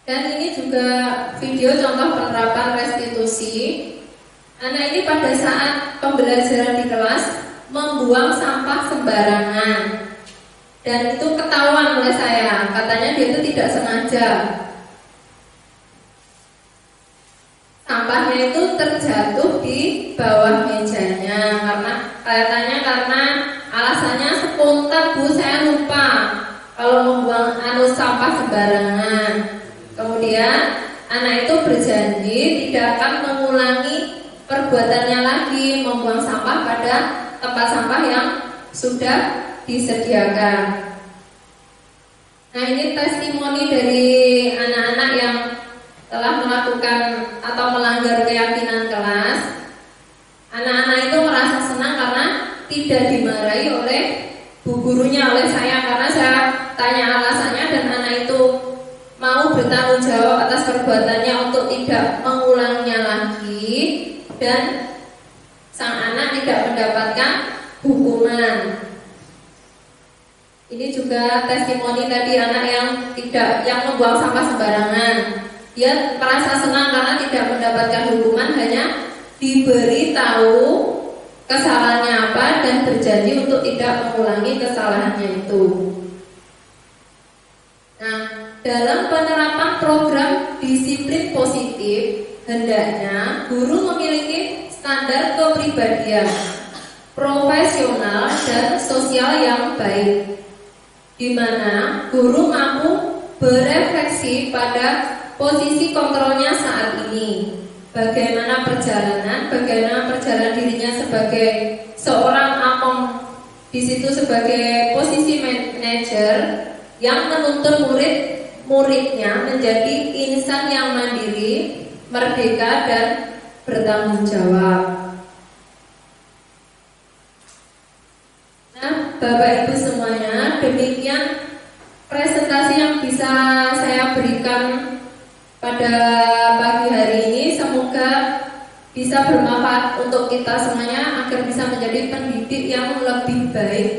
Dan ini juga video contoh penerapan restitusi. Anak ini pada saat pembelajaran di kelas membuang sampah sembarangan, dan itu ketahuan oleh saya. Katanya dia itu tidak sengaja. Sampahnya itu terjatuh di bawah mejanya karena alasannya spontan, Bu, saya lupa kalau membuang sampah sembarangan. Kemudian anak itu berjanji tidak akan mengulangi perbuatannya lagi, membuang sampah pada tempat sampah yang sudah disediakan. Nah, ini testimoni dari anak-anak yang telah melakukan atau melanggar keyakinan kelas. Anak-anak itu merasa senang karena tidak dimarahi oleh bu gurunya, oleh saya, karena saya tanya alasannya dan anak itu mau bertanggung jawab atas perbuatannya untuk tidak mengulangnya lagi, dan sang anak tidak mendapatkan hukuman. Ini juga testimoni tadi anak yang membuang sampah sembarangan. Dia merasa senang karena tidak mendapatkan hukuman, hanya diberitahu kesalahannya apa dan berjanji untuk tidak mengulangi kesalahannya itu. Nah, dalam penerapan program disiplin positif, hendaknya guru memiliki standar kepribadian profesional dan sosial yang baik, di mana guru mampu berefleksi pada posisi kontrolnya saat ini. Bagaimana perjalanan dirinya sebagai seorang akom, di situ sebagai posisi manajer yang menuntun muridnya menjadi insan yang mandiri, merdeka dan bertanggung jawab. Nah, Bapak Ibu semuanya, demikian presentasi yang bisa saya berikan pada pagi hari ini. Semoga bisa bermanfaat untuk kita semuanya agar bisa menjadi pendidik yang lebih baik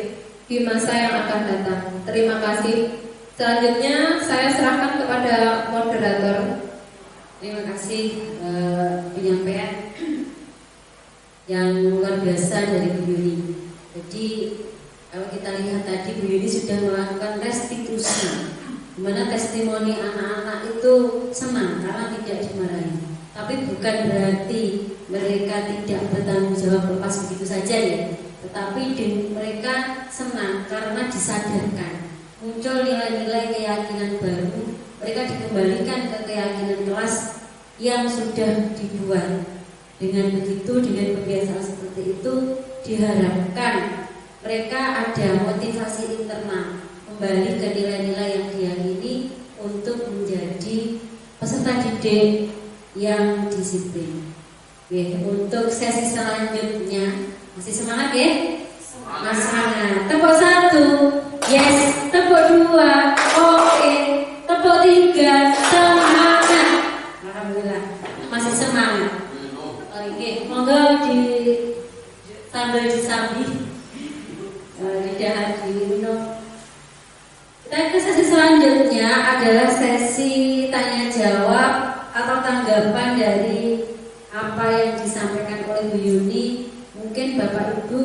di masa yang akan datang. Terima kasih. Selanjutnya saya serahkan kepada moderator. Terima kasih penyampaian yang luar biasa dari Bu Yuni. Jadi kalau kita lihat tadi Bu Yuni sudah melakukan restitusi, di mana testimoni anak-anak itu senang karena tidak dimarahi. Tapi bukan berarti mereka tidak bertanggung jawab lepas begitu saja ya. Tetapi mereka senang karena disadarkan, muncul nilai-nilai keyakinan baru. Mereka dikembalikan ke keyakinan kelas yang sudah dibuat. Dengan begitu, dengan kebiasaan seperti itu, diharapkan mereka ada motivasi internal kembali ke nilai-nilai yang diyakini untuk menjadi peserta didik yang disiplin. Oke, untuk sesi selanjutnya masih semangat ya? Masih semangat. Tepuk 1, yes. Tepuk 2, oke. Tepuk 3, semangat. Alhamdulillah, masih semangat. Oke, monggo sambil disambi, tidak diminum. Kita ke sesi selanjutnya adalah sesi tanya jawab atau tanggapan dari apa yang disampaikan oleh Bu Yuni. Mungkin Bapak Ibu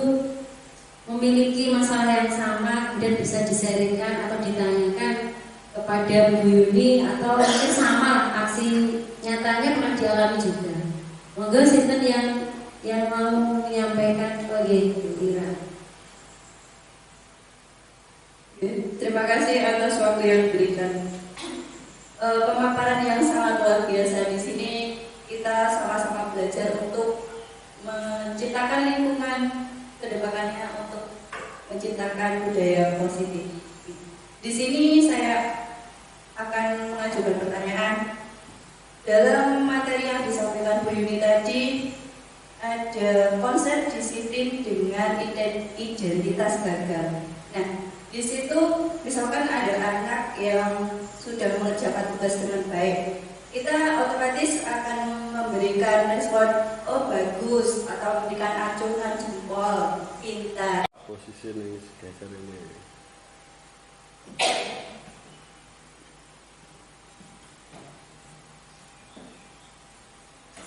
memiliki masalah yang sama, kemudian bisa disaringkan atau ditanyakan kepada Bu Yuni, atau mungkin sama aksi nyatanya pernah dialami juga. Monggo sinten yang mau menyampaikan lagi kira. Terima kasih atas waktu yang diberikan. Pemaparan yang sangat luar biasa di sini. Kita sama-sama belajar untuk menciptakan lingkungan kedepannya untuk menciptakan budaya positif. Di sini saya akan mengajukan pertanyaan. Dalam materi yang disampaikan Bu Yuni tadi, ada konsep disiplin dengan identitas gagal. Nah, di situ misalkan ada anak yang sudah mengerjakan tugas dengan baik, kita otomatis akan memberikan respon, oh bagus, atau memberikan acungan jempol, pintar. Posisi ini geser ini.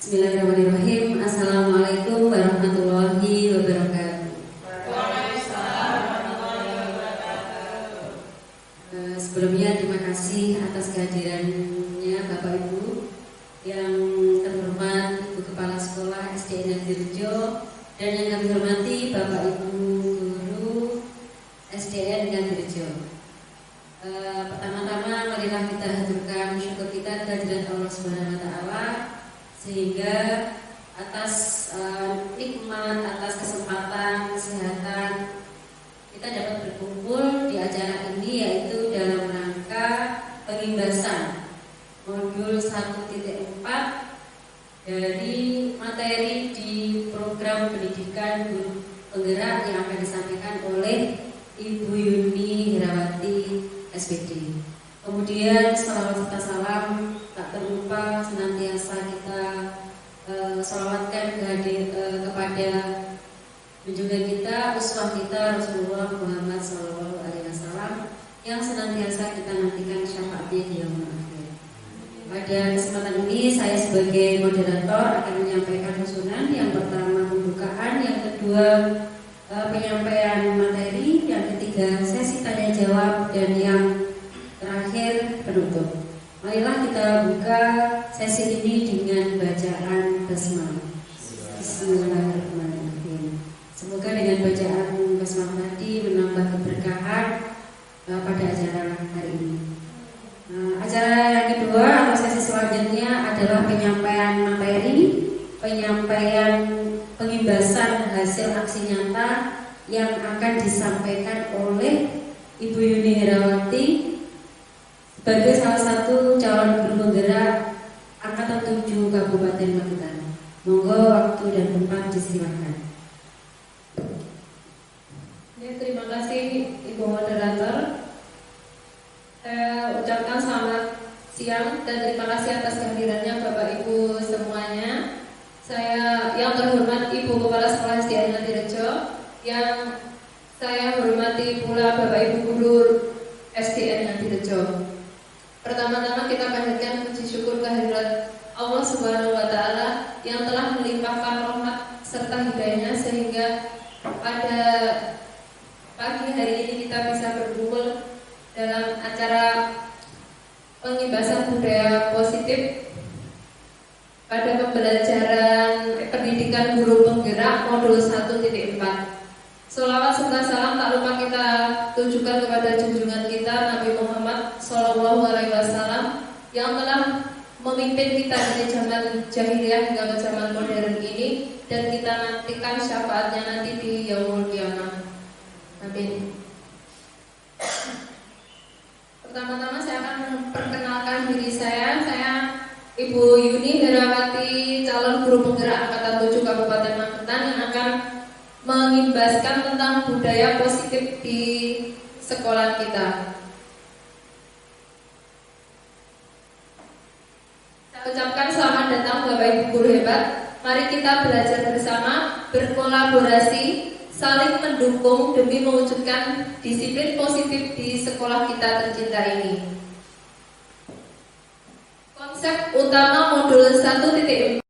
Bismillahirrahmanirrahim. Assalamualaikum warahmatullahi wabarakatuh. Sebelumnya terima kasih atas kehadirannya Bapak Ibu yang terhormat Ibu Kepala Sekolah SDN Negeri Rejo, dan yang kami hormati Bapak Ibu Guru SDN Negeri Rejo. Pertama-tama marilah kita haturkan syukur kita kehadirat Allah Subhanahu wa taala, sehingga atas nikmat, atas kesempatan kesehatan, kita dapat berkumpul di acara ini yaitu dalam rangka pengimbasan modul 1.4 dari materi di program pendidikan guru penggerak yang akan disampaikan oleh Ibu Yuni Herawati SPD. Kemudian salawat serta salam tak terlupa senantiasa kita salawatkan kepada junjungan kita, uswah kita Rasulullah Muhammad SAW yang senantiasa kita nantikan syafaatnya di yaumul akhir. Pada kesempatan ini saya sebagai moderator akan menyampaikan susunan. Yang pertama pembukaan, yang kedua penyampaian materi, yang ketiga sesi tanya jawab, dan yang terakhir penutup. Marilah kita buka sesi ini dengan bacaan basmalah. Bismillahirrahmanirrahim. Semoga dengan bacaan basmalah tadi menambah keberkahan pada acara hari ini. Acara yang kedua atau sesi selanjutnya adalah penyampaian materi, penyampaian pengimbasan hasil aksi nyata yang akan disampaikan oleh Ibu Yuni Herawati sebagai salah satu calon guru penggerak Angkatan 7 Kabupaten Magetan. Monggo waktu dan tempat disilakan. Ya, terima kasih Ibu Moderator. Saya ucapkan selamat siang dan terima kasih atas kehadirannya Bapak Ibu semuanya. Saya yang terhormat Ibu Kepala Sekolah SDN Ngadirejo, yang saya hormati pula Bapak Ibu Guru SDN Ngadirejo. Pertama-tama kita panjatkan puji syukur kehadirat Allah Subhanahu wa Ta'ala yang telah melimpahkan rahmat serta hidayahnya sehingga pada pagi hari ini kita bisa berkumpul dalam acara pengimbasan budaya positif pada pembelajaran pendidikan guru penggerak modul 1.4. Sholawat serta salam tak lupa kita tujukan kepada junjungan kita Nabi Muhammad SAW yang telah memimpin kita dari zaman jahiliyah hingga ke zaman modern ini, dan kita nantikan syafaatnya nanti di yaumul qiyamah. Amin. Pertama-tama saya akan memperkenalkan diri saya. Saya Ibu Yuni Herawati, calon guru penggerak Angkatan 7 Kabupaten Magetan yang akan mengimbaskan tentang budaya positif di sekolah kita. Saya ucapkan selamat datang Bapak Ibu guru hebat. Mari kita belajar bersama, berkolaborasi, saling mendukung demi mewujudkan disiplin positif di sekolah kita tercinta ini. Konsep utama modul 1.4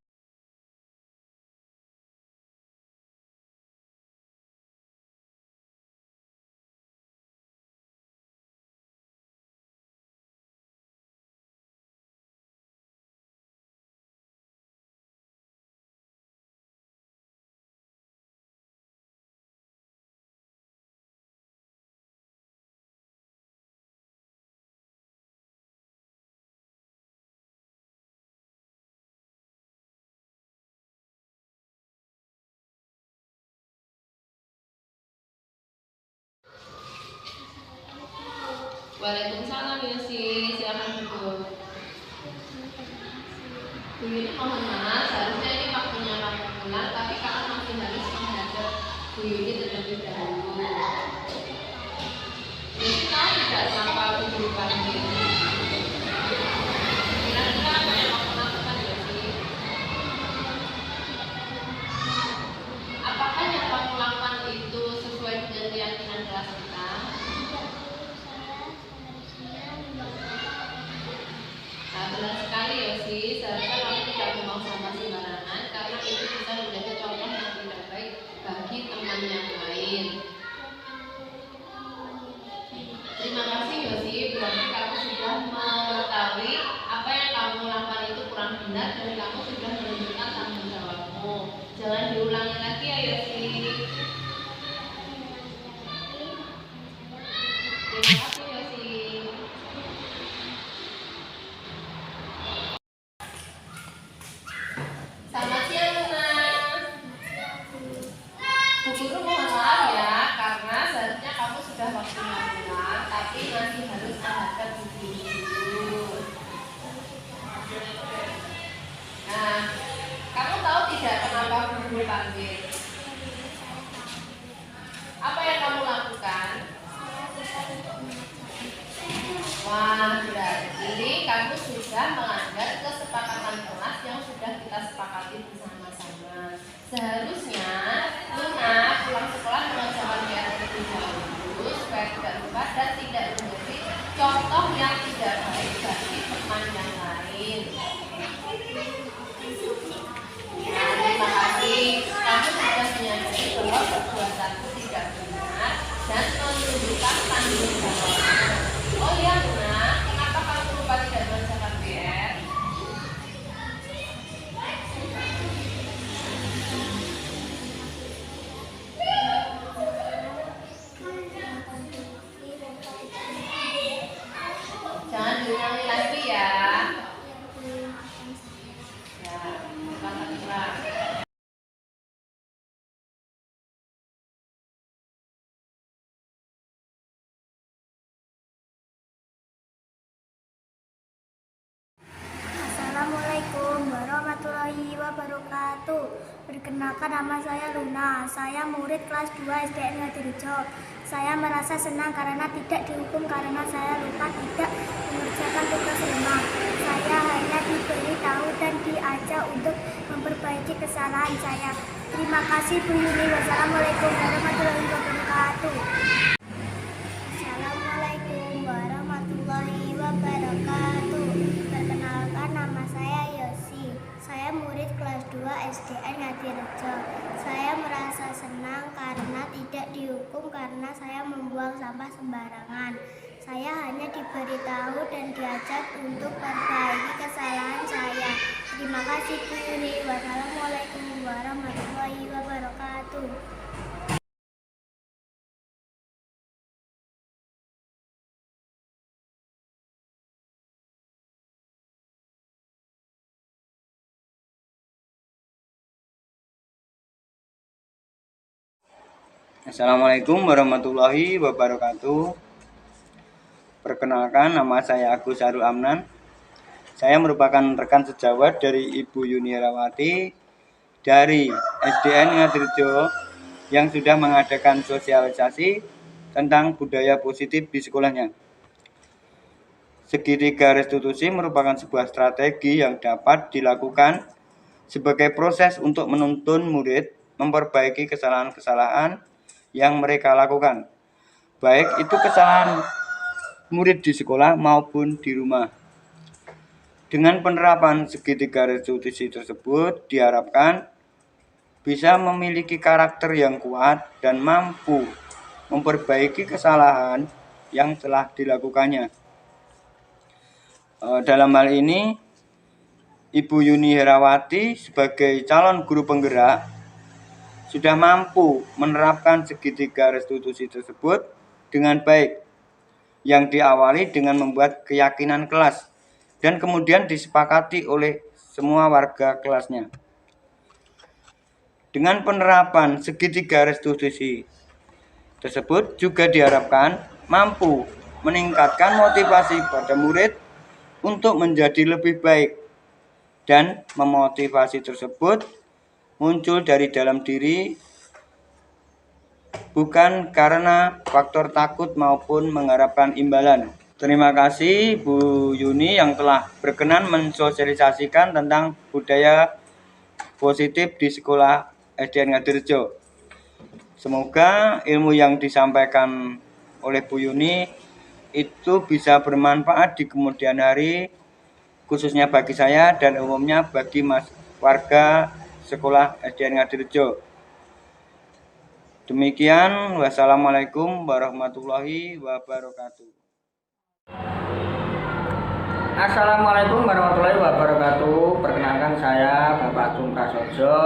Waalaikumsalam Yosi, silakan duduk. Bu Yuni mohon maaf, seharusnya ini waktunya kamu pulang, tapi kamu masih harus menghadap Bu Yuni terlebih dahulu. Yosi tahu tidak sampai kehidupan ini? Kira-kira apa yang kamu lakukan Yosi? Apakah yang kamu lakukan itu sesuai dengan keyakinan kelas kita? Nah, benar sekali Yosi, seharusnya kamu tidak membuang sampah sembarangan karena itu bisa menjadi contoh yang tidak baik bagi teman yang lain. Terima kasih Yosi, berarti kamu sudah mengetahui apa yang kamu lakukan itu kurang benar dan kamu sudah menunjukkan tanggung jawabmu. Jangan diulangi lagi ya Yosi. Terima kasih. Selamat siang, Luna. Bu Guru mohon maaf. bulu tangkis? Apa yang kamu lakukan? Wah, berarti kamu sudah melanggar kesepakatan kelas yang sudah kita sepakati bersama-sama. Seharusnya Luna pulang sekolah mengerjakan PR terlebih dahulu supaya tidak lupa dan tidak menjadi contoh yang tidak baik bagi teman yang lain. Nah, terima kasih. Kamu sudah menyadari bahwa perbuatanmu tidak benar dan menunjukkan tanggung jawabnya. Oh iya Luna, kenapa kamu lupa tidak mengerjakan PR? Jangan diulangi lagi ya. Ya, selamat. Assalamualaikum warahmatullahi wabarakatuh. Perkenalkan, nama saya Luna. Saya murid kelas 2 SDN Ngadirejo. Saya merasa senang karena tidak dihukum karena saya lupa tidak mengerjakan tugas rumah. Saya hanya diberi tahu dan diajak untuk memperbaiki kesalahan saya. Terima kasih Bu Yuni. Wassalamualaikum warahmatullahi wabarakatuh. Assalamualaikum warahmatullahi wabarakatuh. Perkenalkan, nama saya Yosi. Saya murid kelas 2 SDN Ngadirejo. Saya merasa senang karena tidak dihukum karena saya membuang sampah sembarangan. Saya hanya diberitahu dan diajak untuk perbaiki kesalahan saya. Terima kasih Bu Yuni. Wassalamualaikum warahmatullahi wabarakatuh. Assalamualaikum warahmatullahi wabarakatuh. Perkenalkan, nama saya Agus Sarul Amnan. Saya merupakan rekan sejawat dari Ibu Yuni Herawati dari SDN Ngadirejo yang sudah mengadakan sosialisasi tentang budaya positif di sekolahnya. Segitiga restitusi merupakan sebuah strategi yang dapat dilakukan sebagai proses untuk menuntun murid memperbaiki kesalahan-kesalahan yang mereka lakukan, baik itu kesalahan murid di sekolah maupun di rumah. Dengan penerapan segitiga restitusi tersebut diharapkan bisa memiliki karakter yang kuat dan mampu memperbaiki kesalahan yang telah dilakukannya. Dalam hal ini, Ibu Yuni Herawati sebagai calon guru penggerak sudah mampu menerapkan segitiga restitusi tersebut dengan baik, yang diawali dengan membuat keyakinan kelas dan kemudian disepakati oleh semua warga kelasnya. Dengan penerapan segitiga restitusi tersebut juga diharapkan mampu meningkatkan motivasi pada murid untuk menjadi lebih baik, dan memotivasi tersebut muncul dari dalam diri, bukan karena faktor takut maupun mengharapkan imbalan. Terima kasih Bu Yuni yang telah berkenan mensosialisasikan tentang budaya positif di sekolah SDN Ngadirejo. Semoga ilmu yang disampaikan oleh Bu Yuni itu bisa bermanfaat di kemudian hari, khususnya bagi saya dan umumnya bagi warga sekolah SDN Ngadirejo. Demikian, wassalamualaikum warahmatullahi wabarakatuh. Assalamualaikum warahmatullahi wabarakatuh. Perkenalkan, saya Bapak Agung Prasojo,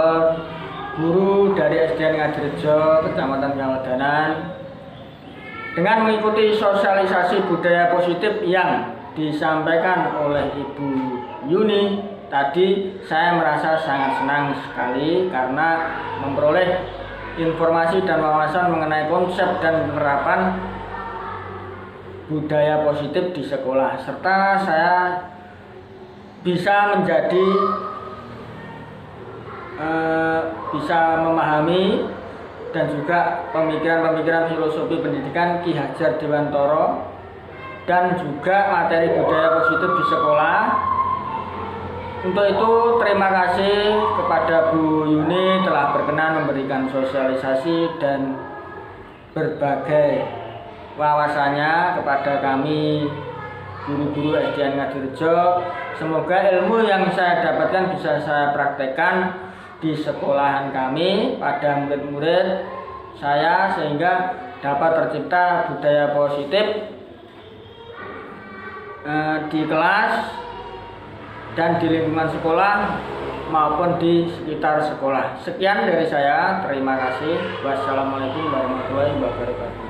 guru dari SDN Ngadirejo, Kecamatan Kawedanan. Dengan mengikuti sosialisasi budaya positif yang disampaikan oleh Ibu Yuni tadi, saya merasa sangat senang sekali karena memperoleh informasi dan wawasan mengenai konsep dan penerapan budaya positif di sekolah, serta saya bisa menjadi bisa memahami dan juga pemikiran-pemikiran filosofi pendidikan Ki Hajar Dewantara dan juga materi budaya positif di sekolah. Untuk itu terima kasih kepada Bu Yuni telah berkenan memberikan sosialisasi dan berbagai wawasannya kepada kami guru-guru SDN Ngadirejo. Semoga ilmu yang saya dapatkan bisa saya praktekkan di sekolahan kami pada murid-murid saya sehingga dapat tercipta budaya positif di kelas dan di lingkungan sekolah maupun di sekitar sekolah. Sekian dari saya, terima kasih. Wassalamualaikum warahmatullahi wabarakatuh.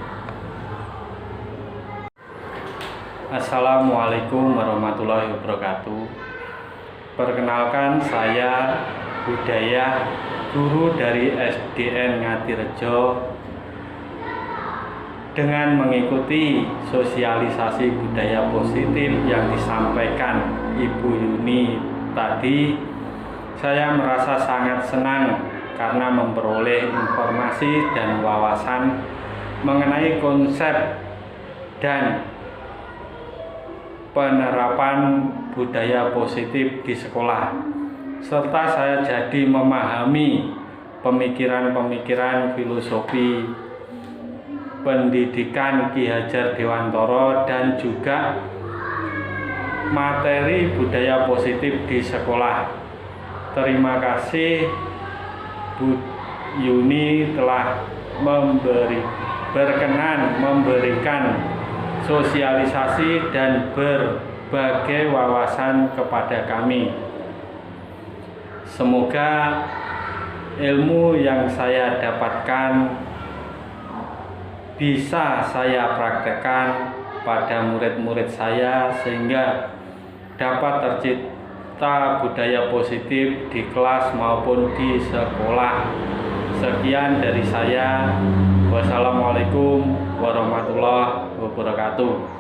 Assalamualaikum warahmatullahi wabarakatuh. Perkenalkan, saya Budaya, guru dari SDN Ngadirejo. Dengan mengikuti sosialisasi budaya positif yang disampaikan Ibu Yuni tadi, saya merasa sangat senang karena memperoleh informasi dan wawasan mengenai konsep dan penerapan budaya positif di sekolah, serta saya jadi memahami pemikiran-pemikiran filosofi pendidikan Ki Hajar Dewantara dan juga materi budaya positif di sekolah. Terima kasih Bu Yuni telah berkenan memberikan sosialisasi dan berbagai wawasan kepada kami. Semoga ilmu yang saya dapatkan bisa saya praktekkan pada murid-murid saya sehingga dapat tercipta budaya positif di kelas maupun di sekolah. Sekian dari saya. Wassalamualaikum warahmatullahi wabarakatuh.